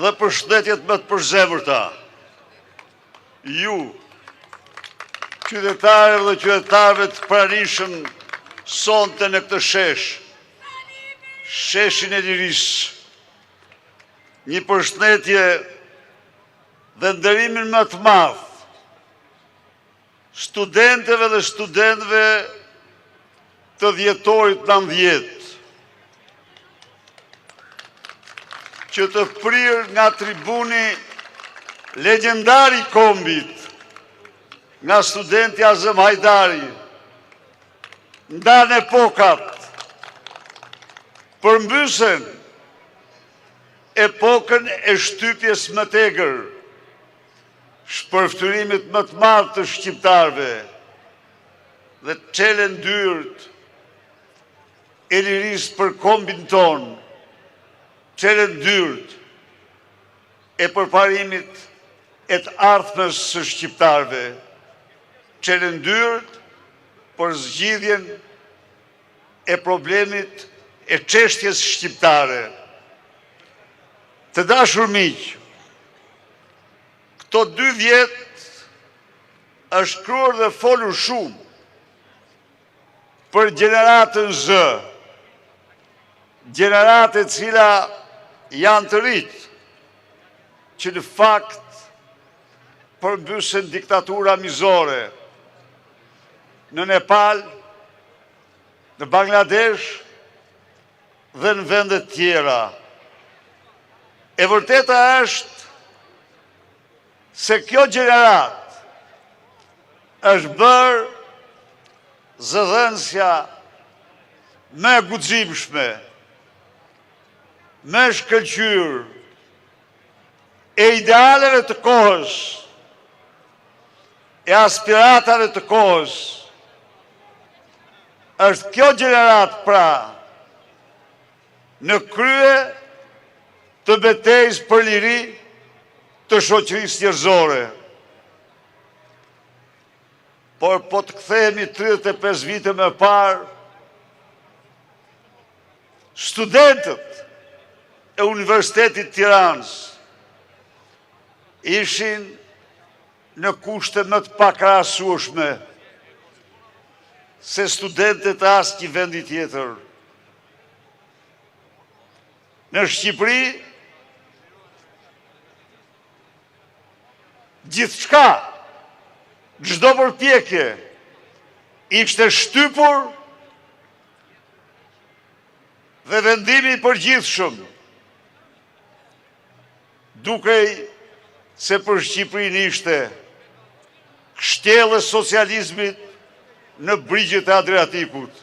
dhe përshëndetjet më të përzemërta. Ju, qytetarëve dhe qytetarëve të pranishëm sonte në këtë sheshin e lirisë. Një përshëndetje dhe nderimin më të madh studentëve dhe studentëve të dhjetorit 19, që të prirë nga tribuni legjendari i kombit, nga studenti Azem Hajdari, ndan epokat, përmbysen epokën e shtypjes më tegër, shpërftyrimit më të madh të shqiptarëve dhe çelën dyrt e lirisë për kombin ton, çelën dyrt e përparimit e të ardhmës së shqiptarëve, çelën dyrt për zgjidhjen e problemit e çështjes shqiptare. Të dashur miq, këto 2 vjet është shkruar dhe folur shumë për gjeneratën Z, gjeneratë e cila janë të rritë, që në fakt përmbysen diktatura mizore në Nepal, në Bangladesh dhe në vendet tjera. E vërteta është se kjo gjenerat është bërë zëdhënësja me guximshme, me shkëlqyer e idealeve të kohës, e aspiratave të kohës. Është kjo gjenerat pra në krye të betejës për liri të shoqërisë njerëzore. Por po të kthehemi 35 vite më parë, studentët e Universitetit Tiranës ishin në kushte më të pakrahasueshme se studentët e asnjë vendi tjetër. Në Shqipëri, gjithçka, çdo përpjekje ishte shtypur dhe vendimi i përgjithshëm, dukej se për Shqipërinë ishte kështjellë e socializmit në brigjet e Adriatikut.